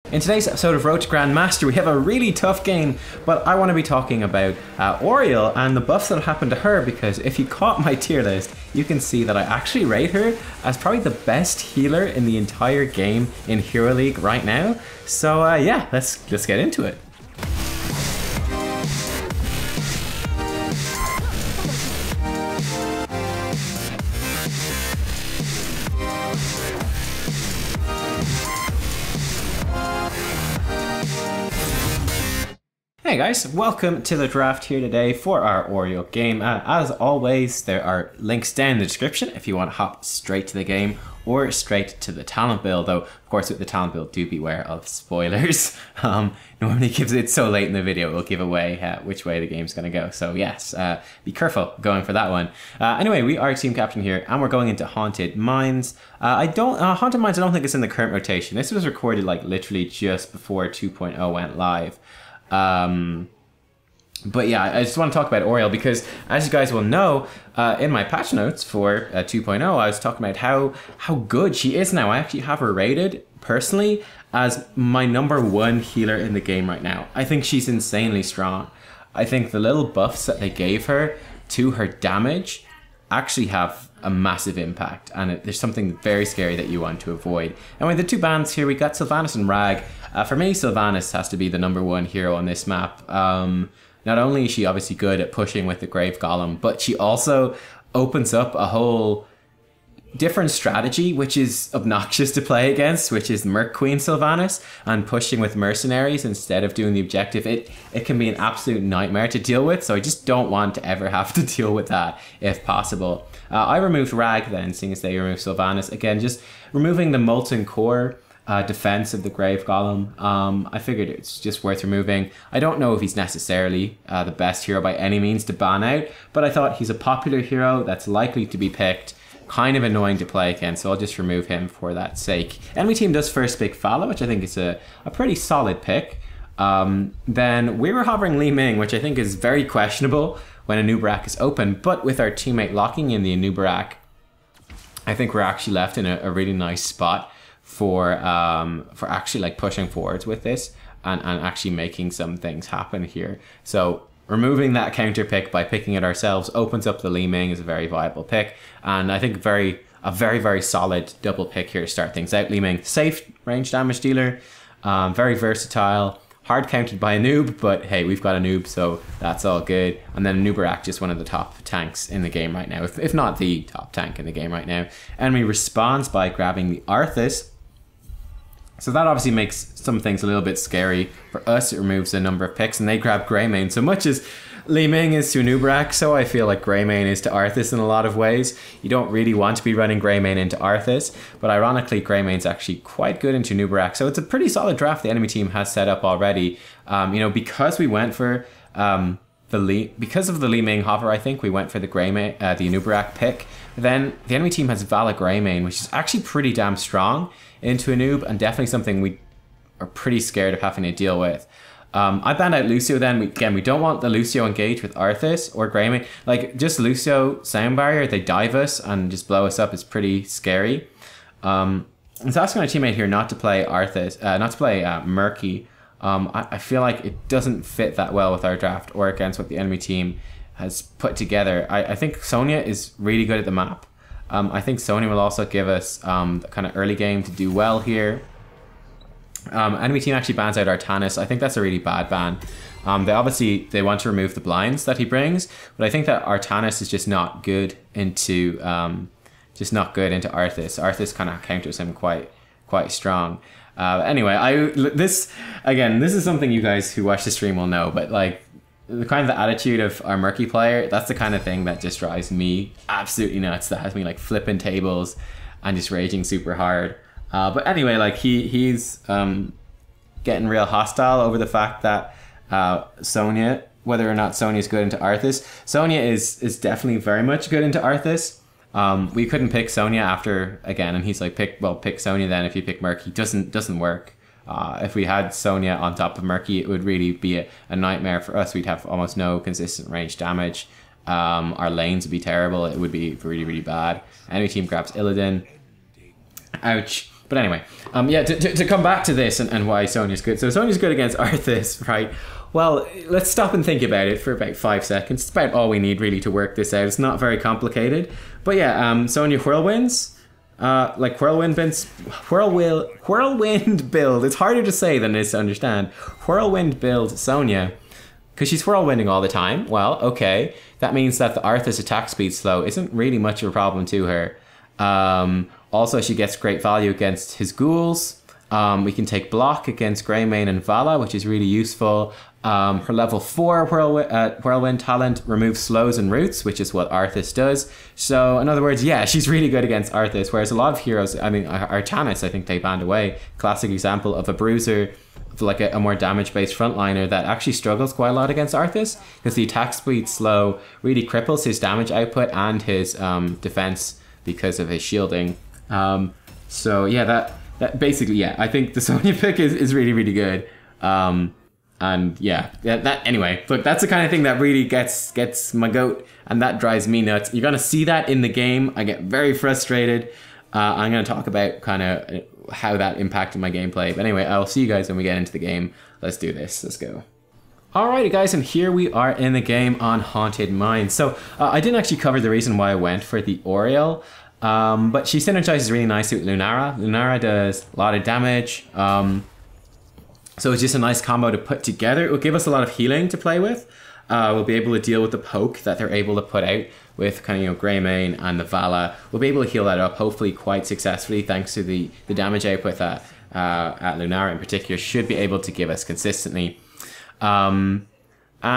In today's episode of Road to Grandmaster, we have a really tough game, but I want to be talking about Auriel and the buffs that happened to her, because if you caught my tier list, you can see that I actually rate her as probably the best healer in the entire game in Hero League right now. So yeah, let's get into it. Hey guys, welcome to the draft here today for our Auriel game. As always, there are links down in the description if you want to hop straight to the game or straight to the talent build, though of course with the talent build do beware of spoilers. Normally gives it so late in the video it will give away which way the game's going to go, so yes, be careful going for that one. Anyway, we are team captain here and we're going into Haunted Mines. Haunted Mines I don't think it's in the current rotation. This was recorded like literally just before 2.0 went live. But yeah, I just want to talk about Auriel because, as you guys will know, in my patch notes for 2.0, I was talking about how good she is now. I actually have her rated, personally, as my #1 healer in the game right now. I think she's insanely strong. I think the little buffs that they gave her to her damage actually have a massive impact, and there's something very scary that you want to avoid. And with the two bans here, we got Sylvanas and Rag. For me, Sylvanas has to be the #1 hero on this map. Not only is she obviously good at pushing with the Grave Golem, but she also opens up a whole different strategy, which is obnoxious to play against, which is Merc Queen Sylvanas and pushing with mercenaries instead of doing the objective. It can be an absolute nightmare to deal with, so I just don't want to ever have to deal with that if possible. I removed Rag then, seeing as they removed Sylvanas. Again, just removing the Molten Core defense of the Grave Golem. I figured it's just worth removing. I don't know if he's necessarily the best hero by any means to ban out, but I thought he's a popular hero that's likely to be picked. Kind of annoying to play against, so I'll just remove him for that sake. Enemy team does first pick Fala, which I think is a pretty solid pick. Then we were hovering Li Ming, which I think is very questionable when a Nubkeks is open, but with our teammate locking in the Nubkeks, I think we're actually left in a really nice spot for actually like pushing forwards with this and actually making some things happen here. So removing that counter pick by picking it ourselves opens up the Li Ming is a very viable pick, and I think a very solid double pick here to start things out. Li Ming, safe range damage dealer, very versatile, hard counted by a noob, but hey, we've got a noob, so that's all good. And then Nubkeks, just one of the top tanks in the game right now, if not the top tank in the game right now. Enemy responds by grabbing the Arthas. So that obviously makes some things a little bit scary. For us, it removes a number of picks, and they grab Greymane. So much as Li Ming is to Nubkeks, so I feel like Greymane is to Arthas in a lot of ways. You don't really want to be running Greymane into Arthas, but ironically, Greymane's actually quite good into Nubkeks. So it's a pretty solid draft the enemy team has set up already. You know, because we went for because of the Li Ming hover, I think we went for the Nubkeks pick. Then the enemy team has Vala Greymane, which is actually pretty damn strong into a noob, and definitely something we are pretty scared of having to deal with. I banned out Lucio then. We don't want the Lucio engage with Arthas or Greymane. Like, just Lucio sound barrier, they dive us and just blow us up is pretty scary. I was asking my teammate here not to play Arthas, not to play Murky. I feel like it doesn't fit that well with our draft or against what the enemy team has put together. I think Sonya is really good at the map. I think Sonya will also give us the kind of early game to do well here. Enemy team actually bans out Artanis. I think that's a really bad ban. They want to remove the blinds that he brings, but I think that Artanis is just not good into Arthas. Arthas kind of counters him quite strong. Anyway, this is something you guys who watch the stream will know, but like the kind of the attitude of our Murky player, that's the kind of thing that just drives me absolutely nuts. That has me like flipping tables and just raging super hard. But anyway, like he's getting real hostile over the fact that Sonya, whether or not Sonya's good into Arthas. Sonya is definitely very much good into Arthas. We couldn't pick Sonya after again, and he's like, pick Sonya then if you pick Murky. Doesn't work. If we had Sonya on top of Murky, it would really be a nightmare for us. We'd have almost no consistent range damage. Our lanes would be terrible. It would be really bad. Enemy team grabs Illidan. Ouch. But anyway, yeah, to come back to this and why Sonya's good. So Sonya's good against Arthas, right? Well, let's stop and think about it for about 5 seconds. It's about all we need really to work this out. It's not very complicated. But yeah, Sonya whirlwinds. Like whirlwind build. It's harder to say than it is to understand. Whirlwind build Sonya. Because she's whirlwinding all the time. Well, okay. That means that the Arthas attack speed slow isn't really much of a problem to her. Also, she gets great value against his ghouls. We can take block against Greymane and Vala, which is really useful. Her level 4 whirlwind talent removes slows and roots, which is what Arthas does. So, in other words, yeah, she's really good against Arthas, whereas a lot of heroes, I mean, Artanis, I think they banned away. Classic example of a bruiser, like a more damage-based frontliner that actually struggles quite a lot against Arthas, because the attack speed slow really cripples his damage output and his defense because of his shielding. So yeah, that basically, yeah, I think the Sonya pick is really, really good. And yeah, that anyway, look, that's the kind of thing that really gets my goat, and that drives me nuts. You're gonna see that in the game. I get very frustrated. I'm gonna talk about kind of how that impacted my gameplay. But anyway, I'll see you guys when we get into the game. Let's do this. Let's go. Alrighty guys, and here we are in the game on Haunted Mines. So I didn't actually cover the reason why I went for the Auriel. But she synergizes really nicely with Lunara. Lunara does a lot of damage. So it's just a nice combo to put together. It will give us a lot of healing to play with. We'll be able to deal with the poke that they're able to put out with kind of, Greymane and the Vala. We'll be able to heal that up, hopefully quite successfully, thanks to the damage output that Lunara in particular should be able to give us consistently. Yeah, I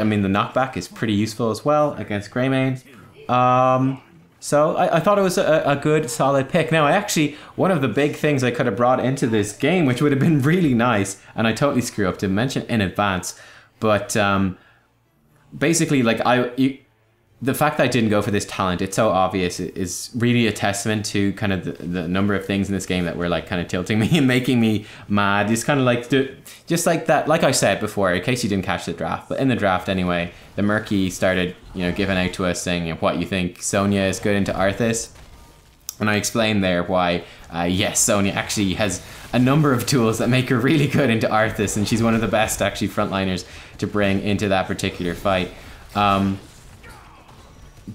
mean, the knockback is pretty useful as well against Greymane. So I thought it was a good, solid pick. Now, one of the big things I could have brought into this game, which would have been really nice, and I totally screw up to mention in advance, but basically, like, the fact that I didn't go for this talent, it's so obvious, is really a testament to kind of the number of things in this game that were like kind of tilting me and making me mad. It's kind of like, just like that, like I said before, in case you didn't catch the draft, but in the draft anyway, the Murky started, giving out to us saying, what you think Sonya is good into Arthas. And I explained there why, yes, Sonya actually has a number of tools that make her really good into Arthas, and she's one of the best actually frontliners to bring into that particular fight.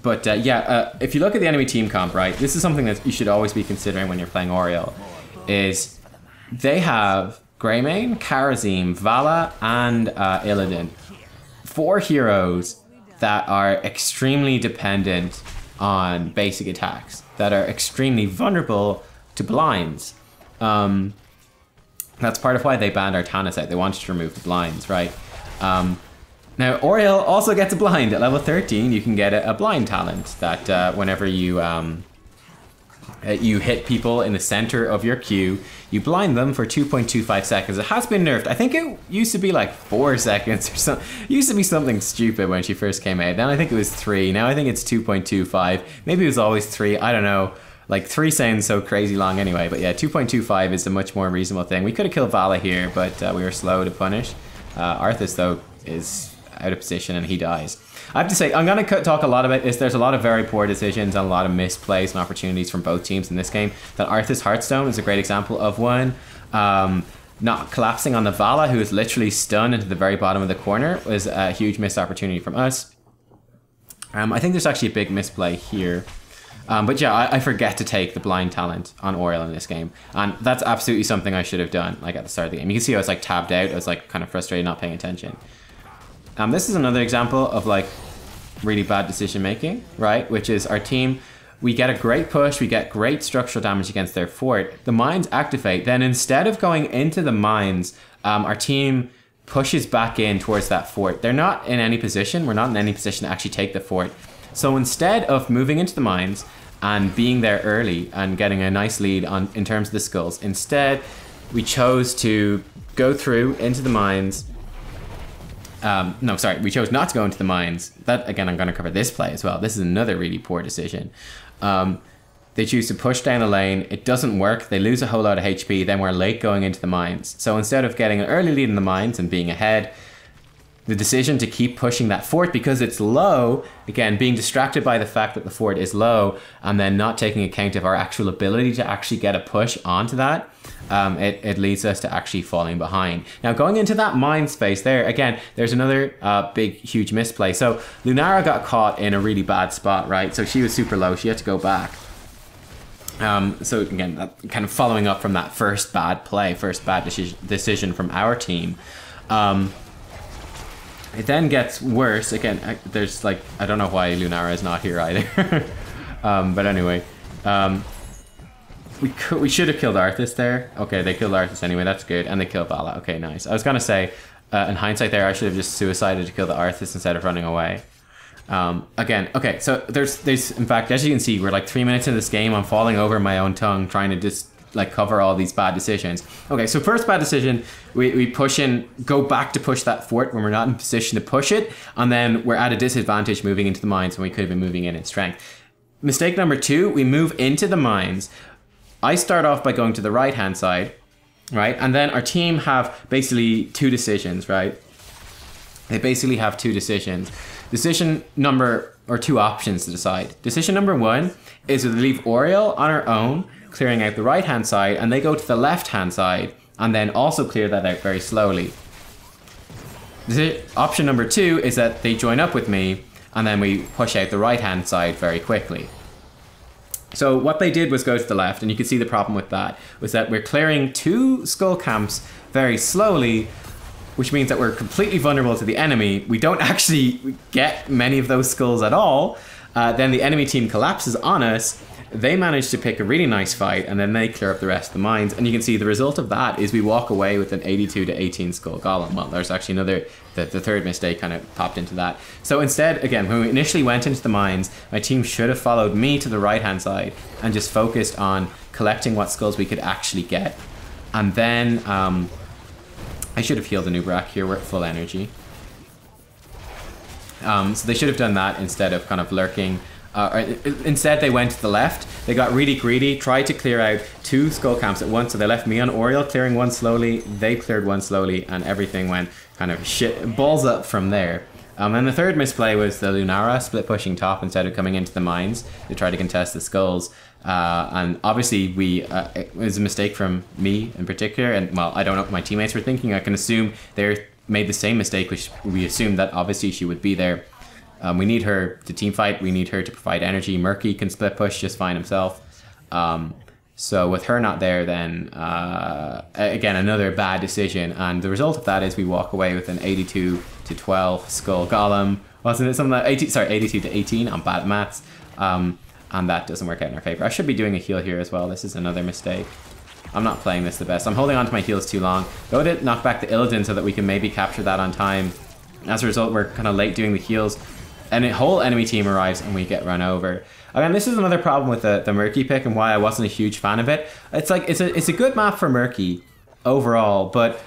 If you look at the enemy team comp, right, this is something that you should always be considering when you're playing Auriel, is they have Greymane, Kharazim, Vala, and Illidan. 4 heroes that are extremely dependent on basic attacks, that are extremely vulnerable to blinds. That's part of why they banned Artanis out. They wanted to remove the blinds, right? Now, Auriel also gets a blind. At level 13, you can get a blind talent that whenever you hit people in the center of your queue, you blind them for 2.25 seconds. It has been nerfed. I think it used to be like 4 seconds or something. It used to be something stupid when she first came out. Then I think it was 3. Now I think it's 2.25. Maybe it was always 3. I don't know. Like 3 sounds so crazy long anyway. But yeah, 2.25 is a much more reasonable thing. We could have killed Vala here, but we were slow to punish. Arthas, though, is out of position and he dies. I have to say, I'm going to talk a lot about this. There's a lot of very poor decisions and a lot of misplays and opportunities from both teams in this game. That Arthas Hearthstone is a great example of one. Not collapsing on the Vala, who is literally stunned into the very bottom of the corner, was a huge missed opportunity from us. I think there's actually a big misplay here. But yeah, I forget to take the blind talent on Auriel in this game. And that's absolutely something I should have done, like at the start of the game. You can see I was like tabbed out. I was like kind of frustrated, not paying attention. This is another example of like really bad decision making, right? Which is our team, we get a great push, we get great structural damage against their fort. The mines activate. Then instead of going into the mines, our team pushes back in towards that fort. They're not in any position. We're not in any position to actually take the fort. So instead of moving into the mines and being there early and getting a nice lead in terms of the skulls, instead we chose to go through into the mines. We chose not to go into the mines. That, again, I'm going to cover this play as well. This is another really poor decision. They choose to push down a lane. It doesn't work. They lose a whole lot of HP. Then we're late going into the mines. So instead of getting an early lead in the mines and being ahead, the decision to keep pushing that fort because it's low, again, being distracted by the fact that the fort is low and then not taking account of our actual ability to actually get a push onto that, it leads us to actually falling behind. Now, going into that mine space there, again, there's another big, huge misplay. So Lunara got caught in a really bad spot, right? So she was super low. She had to go back. So again, that kind of following up from that first bad play, first bad decision from our team. It then gets worse. Again, there's like, I don't know why Lunara is not here either. But anyway, we should have killed Arthas there. Okay, they killed Arthas anyway, that's good. And they killed Vala. Okay, nice. I was gonna say, in hindsight there, I should have just suicided to kill the Arthas instead of running away. Again, okay, so there's, in fact, as you can see, we're like 3 minutes into this game. I'm falling over my own tongue trying to just like cover all these bad decisions. Okay, so first bad decision, we push in, go back to push that fort when we're not in position to push it, and then we're at a disadvantage moving into the mines when we could have been moving in strength. Mistake number 2, we move into the mines. I start off by going to the right hand side, right? And then our team have basically 2 decisions, right? They basically have 2 decisions. Decision number, or 2 options to decide. Decision number 1 is to leave Auriel on her own, clearing out the right hand side, and they go to the left hand side and then also clear that out very slowly. Option number 2 is that they join up with me and then we push out the right hand side very quickly. So what they did was go to the left, and you can see the problem with that was that we're clearing 2 skull camps very slowly, which means that we're completely vulnerable to the enemy. We don't actually get many of those skulls at all. Then the enemy team collapses on us. They manage to pick a really nice fight, and then they clear up the rest of the mines. And you can see the result of that is we walk away with an 82 to 18 skull golem. Well, there's actually another, the third mistake kind of popped into that. So instead, again, when we initially went into the mines, my team should have followed me to the right-hand side and just focused on collecting what skulls we could actually get. And then I should have healed the Nubkeks here. We're at full energy. So they should have done that instead of kind of lurking. Instead, they went to the left. They got really greedy, tried to clear out 2 skull camps at once. So they left me on Auriel clearing one slowly. They cleared one slowly, and everything went kind of balls up from there. And the third misplay was the Lunara split pushing top instead of coming into the mines to try to contest the skulls. And obviously, it was a mistake from me in particular. And well, I don't know what my teammates were thinking. I can assume they made the same mistake, which we assumed that obviously she would be there. We need her to team fight. We need her to provide energy. Murky can split push just fine himself. So with her not there, then again, another bad decision. And the result of that is we walk away with an 82 to 12 skull golem. Wasn't it something like 82 to 18? I'm bad at maths. And that doesn't work out in our favor. I should be doing a heal here as well. This is another mistake. I'm not playing this the best. I'm holding on to my heals too long. Go to knock back the Illidan so that we can maybe capture that on time. As a result, we're kind of late doing the heals. And a whole enemy team arrives and we get run over. Again, this is another problem with the Murky pick and why I wasn't a huge fan of it. It's like it's a good map for Murky overall, but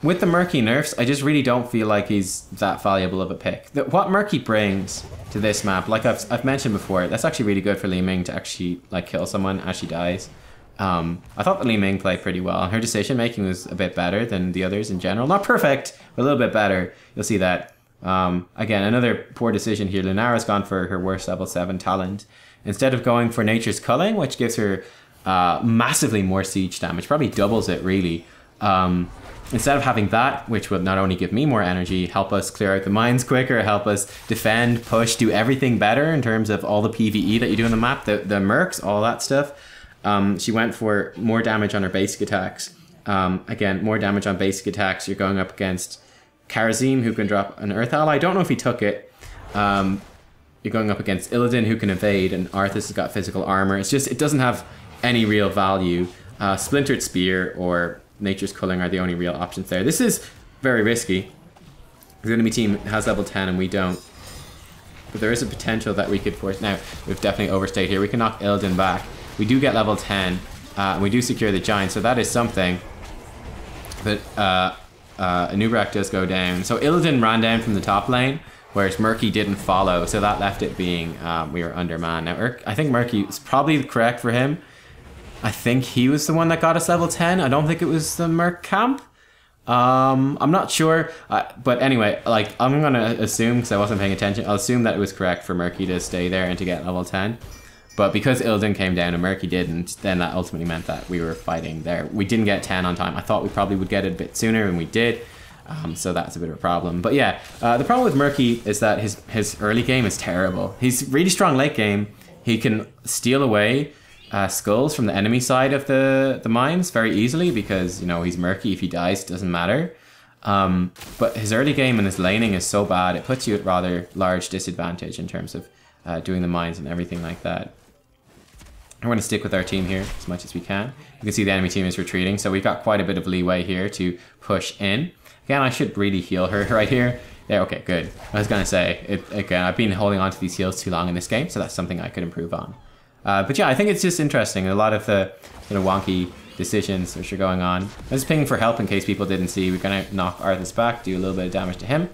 with the Murky nerfs, I just really don't feel like he's that valuable of a pick. What Murky brings to this map, like I've mentioned before, that's actually really good for Li Ming to actually like kill someone as she dies. I thought that Li Ming played pretty well. Her decision making was a bit better than the others in general. Not perfect, but a little bit better. You'll see that. Again, another poor decision here. Lunara's gone for her worst level 7 talent. Instead of going for Nature's Culling, which gives her massively more siege damage, probably doubles it really. Instead of having that, which would not only give me more energy, help us clear out the mines quicker, help us defend, push, do everything better in terms of all the PvE that you do on the map, the mercs, all that stuff. She went for more damage on her basic attacks. Again, more damage on basic attacks. You're going up against Karazim, who can drop an Earth Ally. I don't know if he took it. You're going up against Illidan, who can evade, and Arthas has got physical armor. It's just, it doesn't have any real value. Splintered Spear or Nature's Culling are the only real options there. This is very risky. The enemy team has level 10 and we don't. But there is a potential that we could force. Now, we've definitely overstayed here. We can knock Illidan back. We do get level 10. And we do secure the Giant, so that is something. But a Nubkeks does go down. So Illidan ran down from the top lane, whereas Murky didn't follow. So that left it being we were undermanned. Now, I think Murky is probably correct for him. I think he was the one that got us level 10. I don't think it was the Merc camp. I'm not sure, but anyway, like I'm gonna assume, because I wasn't paying attention, I'll assume that it was correct for Murky to stay there and to get level 10. But because Illidan came down and Murky didn't, then that ultimately meant that we were fighting there. We didn't get 10 on time. I thought we probably would get it a bit sooner, and we did. So that's a bit of a problem. But yeah, the problem with Murky is that his early game is terrible. He's really strong late game. He can steal away skulls from the enemy side of the mines very easily because, you know, he's Murky. If he dies, it doesn't matter. But his early game and his laning is so bad, it puts you at rather large disadvantage in terms of doing the mines and everything like that. We're going to stick with our team here as much as we can. You can see the enemy team is retreating, so we've got quite a bit of leeway here to push in. Again, I should really heal her right here. Yeah, okay, good. I was going to say, again, I've been holding on to these heals too long in this game, so that's something I could improve on. But yeah, I think it's just interesting. A lot of the sort of wonky decisions which are going on. I was pinging for help in case people didn't see. We're going to knock Arthas back, do a little bit of damage to him.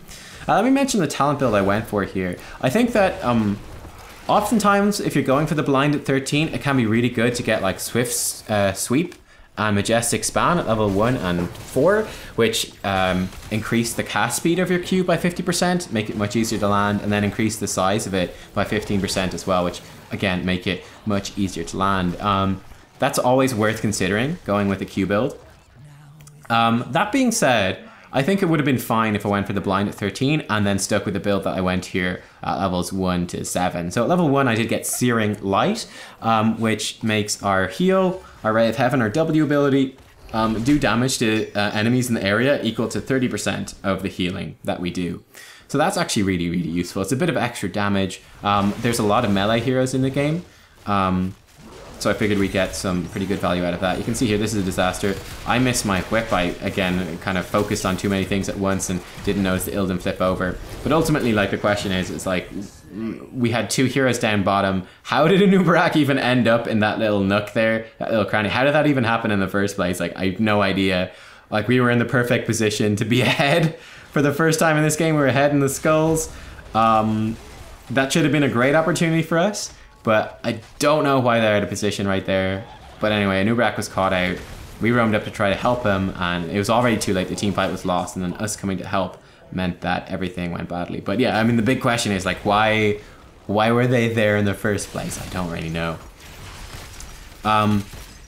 Let me mention the talent build I went for here. I think that oftentimes, if you're going for the blind at 13, it can be really good to get like Swift Sweep and Majestic Span at level 1 and 4, which increase the cast speed of your Q by 50%, make it much easier to land, and then increase the size of it by 15% as well, which again, make it much easier to land. That's always worth considering, going with a Q build. That being said, I think it would have been fine if I went for the blind at 13 and then stuck with the build that I went here at levels 1 to 7. So at level 1 I did get Searing Light, which makes our heal, our Ray of Heaven, our W ability, do damage to enemies in the area equal to 30% of the healing that we do. So that's actually really, really useful. It's a bit of extra damage. There's a lot of melee heroes in the game. So I figured we'd get some pretty good value out of that. You can see here, this is a disaster. I missed my whip. I, again, kind of focused on too many things at once and didn't notice the Illidan flip over. But ultimately, like, the question is, it's like, we had 2 heroes down bottom. How did a Nubkeks even end up in that little nook there, that little cranny? How did that even happen in the first place? Like, I have no idea. Like, we were in the perfect position to be ahead for the first time in this game. We were ahead in the skulls. That should have been a great opportunity for us. But I don't know why they're out of position right there. But anyway, Nubkeks was caught out. We roamed up to try to help him, and it was already too late. The team fight was lost, and then us coming to help meant that everything went badly. But yeah, I mean, the big question is, like, why were they there in the first place? I don't really know.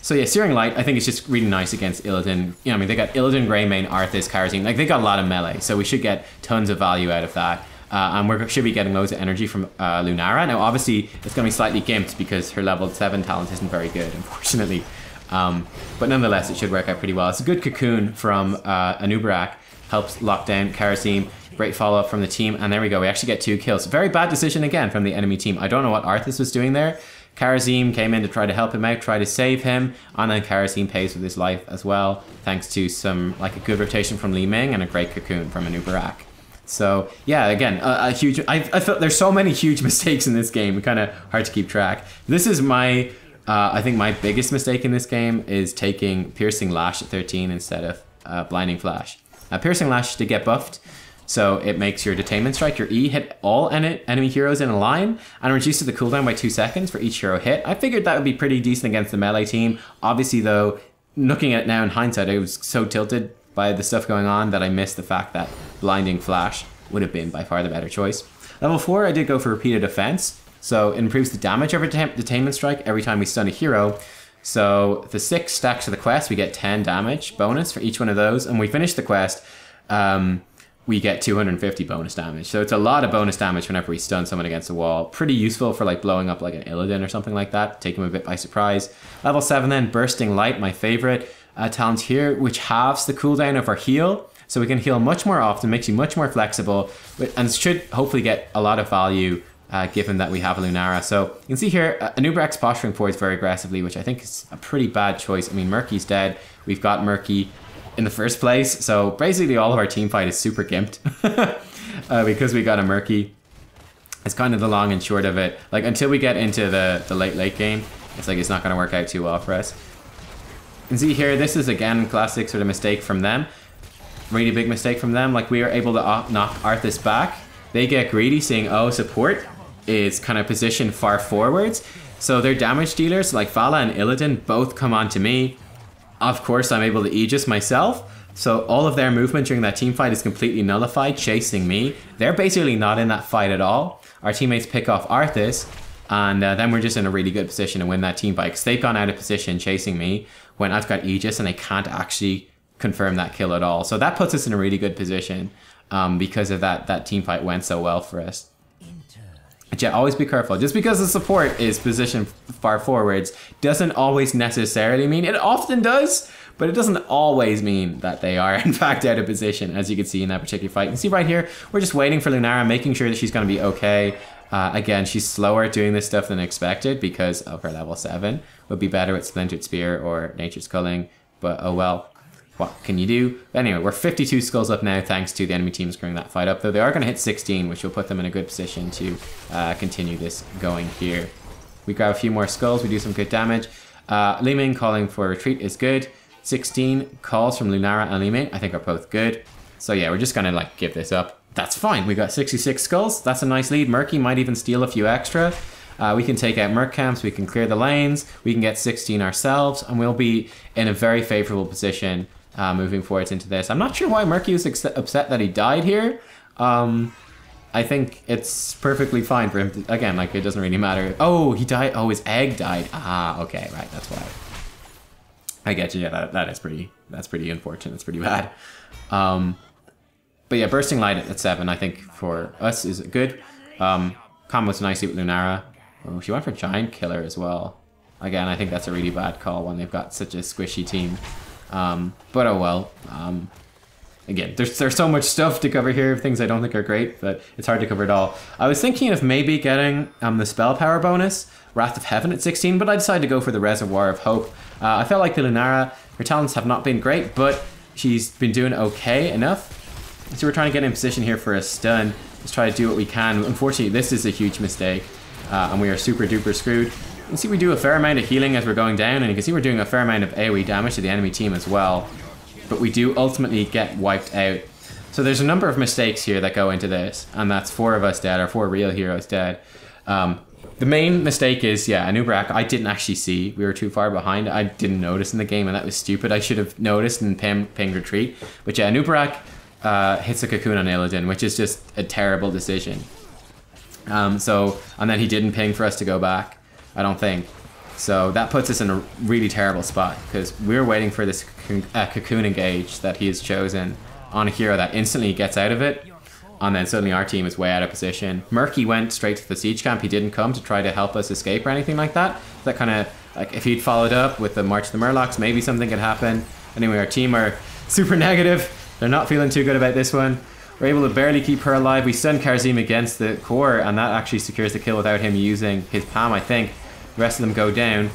So yeah, Searing Light, I think it's just really nice against Illidan. You know, I mean, they got Illidan, Greymane, Arthas, Kharazim. Like, they got a lot of melee, so we should get tons of value out of that. And we should be getting loads of energy from Lunara. Now, obviously, it's going to be slightly gimped because her level 7 talent isn't very good, unfortunately. But nonetheless, it should work out pretty well. It's a good cocoon from Nubkeks. Helps lock down Kharazim. Great follow-up from the team. And there we go. We actually get 2 kills. Very bad decision again from the enemy team. I don't know what Arthas was doing there. Kharazim came in to try to help him out, try to save him. And then Kharazim pays with his life as well, thanks to some, like, a good rotation from Li Ming and a great cocoon from Nubkeks. So yeah, again, a huge. I felt there's so many huge mistakes in this game. Kind of hard to keep track. This is my, I think my biggest mistake in this game is taking Piercing Lash at 13 instead of Blinding Flash. Piercing Lash did get buffed, so it makes your Detainment Strike, your E, hit all enemy heroes in a line and reduces the cooldown by 2 seconds for each hero hit. I figured that would be pretty decent against the melee team. Obviously, though, looking at it now in hindsight, I was so tilted by the stuff going on that I missed the fact that Blinding Flash would have been by far the better choice. Level 4, I did go for Repeated Offense, so it improves the damage of a Detainment Strike every time we stun a hero. So the 6 stacks of the quest, we get 10 damage bonus for each one of those, and we finish the quest, we get 250 bonus damage. So it's a lot of bonus damage whenever we stun someone against a wall. Pretty useful for like blowing up like an Illidan or something like that, take him a bit by surprise. Level 7 then, Bursting Light, my favorite talent here, which halves the cooldown of our heal. So we can heal much more often, makes you much more flexible, and should hopefully get a lot of value given that we have a Lunara. So you can see here, Nubkeks posturing forwards very aggressively, which I think is a pretty bad choice. I mean, Murky's dead. We've got Murky in the first place. So basically all of our team fight is super gimped because we got a Murky. It's kind of the long and short of it. Like, until we get into the late game, it's like it's not going to work out too well for us. You can see here, this is again classic sort of mistake from them. Really big mistake from them. Like, we are able to knock Arthas back. They get greedy, seeing, oh, support is kind of positioned far forwards. So their damage dealers, like Vala and Illidan, both come on to me. Of course, I'm able to Aegis myself, So all of their movement during that team fight is completely nullified, chasing me. They're basically not in that fight at all. Our teammates pick off Arthas, and then we're just in a really good position to win that team fight, because they've gone out of position chasing me when I've got Aegis and they can't actually confirm that kill at all. So that puts us in a really good position because of that team fight went so well for us. But yeah, always be careful. Just because the support is positioned far forwards doesn't always necessarily mean, it often does, but it doesn't always mean that they are in fact out of position, as you can see in that particular fight. You can see right here, we're just waiting for Lunara, making sure that she's going to be okay. Again, she's slower at doing this stuff than expected because of her level 7. Would be better with Splintered Spear or Nature's Culling, but oh well. What can you do? Anyway, we're 52 skulls up now thanks to the enemy team screwing that fight up, though they are going to hit 16, which will put them in a good position to continue this going here. We grab a few more skulls, we do some good damage. Li Ming calling for retreat is good. 16 calls from Lunara and Li Ming I think are both good. So yeah, we're just going to like give this up. That's fine. We got 66 skulls. That's a nice lead. Murky might even steal a few extra. We can take out Merc camps, we can clear the lanes, we can get 16 ourselves, and we'll be in a very favorable position moving forwards into this. I'm not sure why Murky was upset that he died here. I think it's perfectly fine for him to, again, like, it doesn't really matter. Oh, he died. Oh, his egg died. Ah, okay, right, that's why. I get you. Yeah, that's pretty unfortunate. That's pretty bad. But yeah, Bursting Light at 7, I think for us is good. Combos nicely with Lunara. Oh, she went for Giant Killer as well. Again, I think that's a really bad call when they've got such a squishy team. But oh well. Again, there's so much stuff to cover here, things I don't think are great, but it's hard to cover it all. I was thinking of maybe getting the spell power bonus, Wrath of Heaven at 16, but I decided to go for the Reservoir of Hope. I felt like the Lunara, her talents have not been great, but she's been doing okay enough. So we're trying to get in position here for a stun. Let's try to do what we can. Unfortunately, this is a huge mistake, and we are super duper screwed. You can see we do a fair amount of healing as we're going down, and you can see we're doing a fair amount of AoE damage to the enemy team as well. But we do ultimately get wiped out. So there's a number of mistakes here that go into this, and that's 4 of us dead, or 4 real heroes dead. The main mistake is, yeah, Anubrak, I didn't actually see. We were too far behind. I didn't notice in the game, and that was stupid. I should have noticed and pinged retreat. But yeah, Anubrak hits a cocoon on Illidan, which is just a terrible decision. And then he didn't ping for us to go back, I don't think. So that puts us in a really terrible spot, because we're waiting for this cocoon engage that he has chosen on a hero that instantly gets out of it, and then suddenly our team is way out of position. Murky went straight to the siege camp. He didn't come to try to help us escape or anything like that. That kind of, like, if he'd followed up with the March of the Murlocs, maybe something could happen. Anyway, our team are super negative. They're not feeling too good about this one. We're able to barely keep her alive. We stun Karazim against the core, and that actually secures the kill without him using his PAM, I think. The rest of them go down.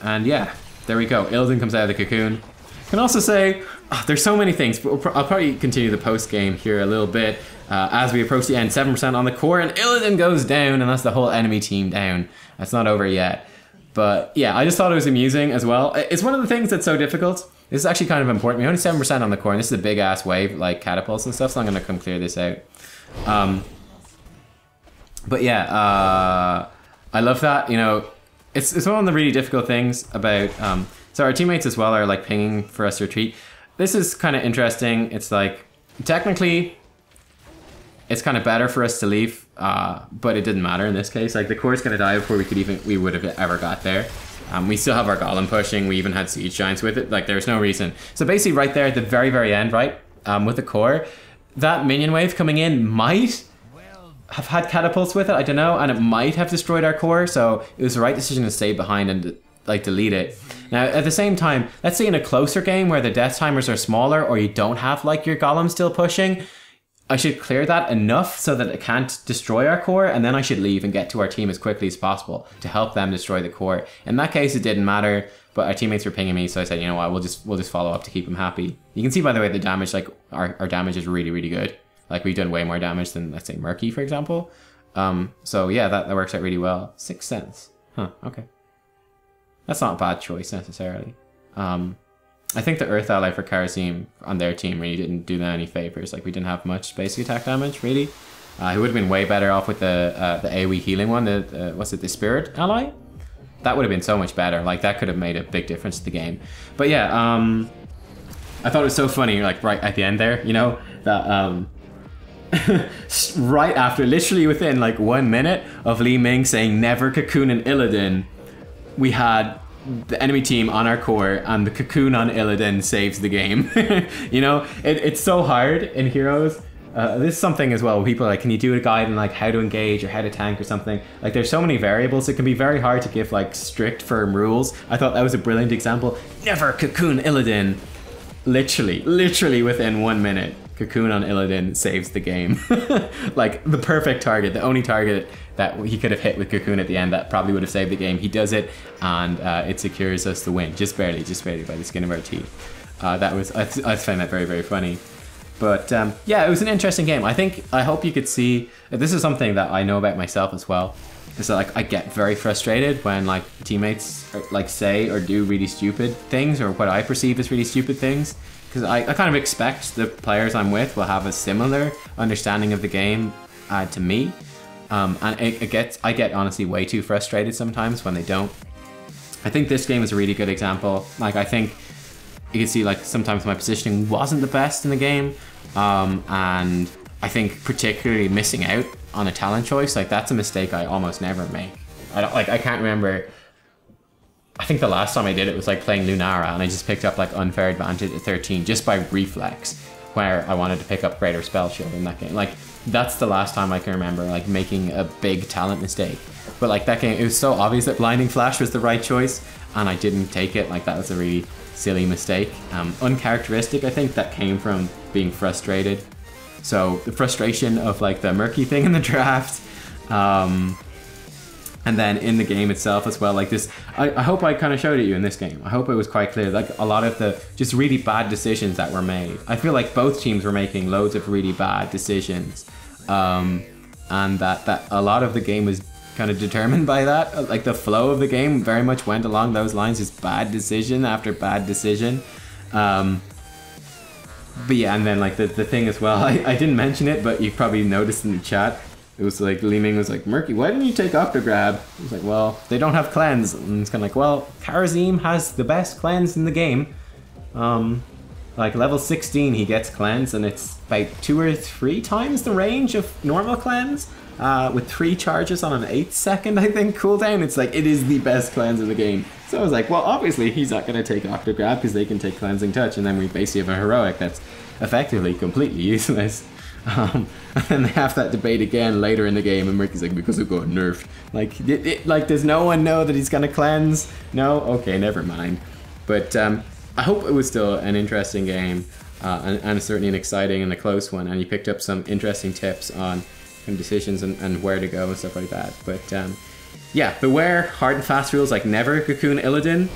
And yeah, there we go. Illidan comes out of the cocoon. Can also say, there's so many things, but I'll probably continue the post game here a little bit as we approach the end. 7% on the core, and Illidan goes down, and that's the whole enemy team down. That's not over yet. But yeah, I just thought it was amusing as well. It's one of the things that's so difficult. This is actually kind of important. We're only 7% on the core, and this is a big ass wave, like catapults and stuff, so I'm gonna come clear this out. But yeah, I love that, you know, it's one of the really difficult things about, so our teammates as well are like pinging for us to retreat. This is kind of interesting. It's like, technically, it's kind of better for us to leave, but it didn't matter in this case. Like, the core's gonna die before we would have ever got there. We still have our golem pushing. We even had siege giants with it. Like, there's no reason. So basically right there at the very, very end, right, with the core, that minion wave coming in might have had catapults with it, I don't know, and it might have destroyed our core, so it was the right decision to stay behind and like delete it. Now at the same time, let's say in a closer game where the death timers are smaller, or you don't have like your golem still pushing, I should clear that enough so that it can't destroy our core, and then I should leave and get to our team as quickly as possible to help them destroy the core. In that case it didn't matter, but our teammates were pinging me, so I said, you know what, we'll just follow up to keep them happy. You can see by the way the damage, like our damage is really, really good. Like, we've done way more damage than, let's say, Murky, for example. So yeah, that works out really well. 6 cents. Huh, okay. That's not a bad choice, necessarily. I think the Earth Ally for Karazim on their team really didn't do them any favors. Like, we didn't have much basic attack damage, really. He would have been way better off with the AoE healing one, what's it, the Spirit Ally? That would have been so much better. Like, that could have made a big difference to the game. But yeah, I thought it was so funny, like right at the end there, you know, that right after, literally within like 1 minute of Li Ming saying never cocoon in Illidan, we had the enemy team on our core and the cocoon on Illidan saves the game. You know, it's so hard in Heroes. This is something as well, people are like, can you do a guide on like how to engage or how to tank or something? Like there's so many variables, it can be very hard to give like strict firm rules. I thought that was a brilliant example. Never cocoon Illidan. Literally within 1 minute, cocoon on Illidan saves the game. Like the perfect target, the only target that he could have hit with cocoon at the end that probably would have saved the game. He does it, and it secures us the win, just barely by the skin of our teeth. I find that very, very funny. But yeah, it was an interesting game. I hope you could see, this is something that I know about myself as well. Is that like I get very frustrated when like teammates like say or do really stupid things, or what I perceive as really stupid things, because I kind of expect the players I'm with will have a similar understanding of the game to me, and I get honestly way too frustrated sometimes when they don't. I think this game is a really good example. Like I think you can see like sometimes my positioning wasn't the best in the game, and I think particularly missing out on a talent choice, like that's a mistake I almost never make. I can't remember. I think the last time I did it was like playing Lunara, and I just picked up like unfair advantage at 13 just by reflex, where I wanted to pick up greater spell shield in that game. Like that's the last time I can remember like making a big talent mistake. But like that game, it was so obvious that blinding flash was the right choice, and I didn't take it. Like that was a really silly mistake, uncharacteristic. I think that came from being frustrated. So the frustration of like the murky thing in the draft, and then in the game itself as well, like this, I hope I kind of showed it you in this game. I hope it was quite clear, like a lot of the just really bad decisions that were made. I feel like both teams were making loads of really bad decisions, and that a lot of the game was kind of determined by that. Like the flow of the game very much went along those lines, just bad decision after bad decision. But yeah, and then like the thing as well, I didn't mention it, but you probably noticed in the chat, it was like Li Ming was like, Murky, why didn't you take Octograb? I was like, well, they don't have cleanse. And it's kind of like, well, Karazim has the best cleanse in the game. Like level 16 he gets cleanse, and it's about 2 or 3 times the range of normal cleanse, with 3 charges on an 8-second I think cooldown. It's like, it is the best cleanse in the game. So I was like, well, obviously he's not going to take Octograb because they can take Cleansing Touch, and then we basically have a heroic that's effectively completely useless. And then they have that debate again later in the game, and Ricky's like, because it got nerfed. Like, does no one know that he's going to cleanse? No? Okay, never mind. But I hope it was still an interesting game, and certainly an exciting and a close one, and you picked up some interesting tips on kind of decisions and where to go and stuff like that. But yeah, beware hard and fast rules, like never cocoon Illidan.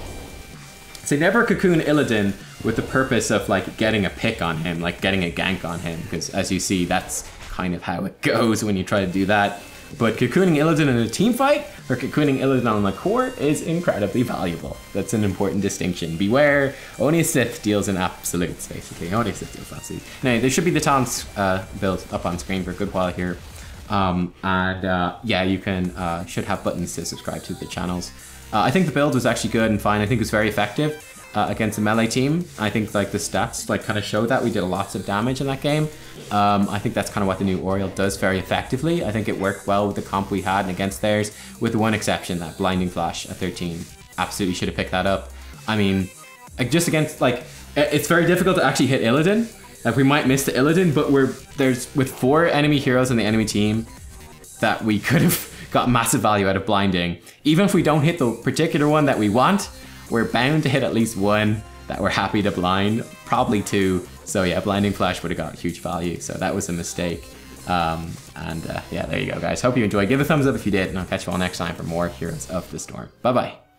Say never cocoon Illidan with the purpose of like getting a pick on him, like getting a gank on him, because as you see, that's kind of how it goes when you try to do that. But cocooning Illidan in a team fight or cocooning Illidan on the core is incredibly valuable. That's an important distinction. Beware, only a Sith deals in absolutes, basically. Only a Sith deals in absolutes. Now, there should be the talents built up on screen for a good while here. Yeah, you can should have buttons to subscribe to the channels. I think the build was actually good and fine. I think it was very effective against a melee team. I think like the stats like kind of show that we did lots of damage in that game. I think that's kind of what the new Auriel does very effectively. I think it worked well with the comp we had and against theirs, with the one exception, that blinding flash at 13. Absolutely should have picked that up. I mean, like just against like, it's very difficult to actually hit Illidan. Like we might miss the Illidan, but there's with 4 enemy heroes on the enemy team that we could have got massive value out of blinding. Even if we don't hit the particular one that we want, we're bound to hit at least 1 that we're happy to blind, probably 2. So yeah, blinding flash would have got huge value. So that was a mistake. Yeah, there you go, guys. Hope you enjoyed. Give a thumbs up if you did, and I'll catch you all next time for more Heroes of the Storm. Bye bye.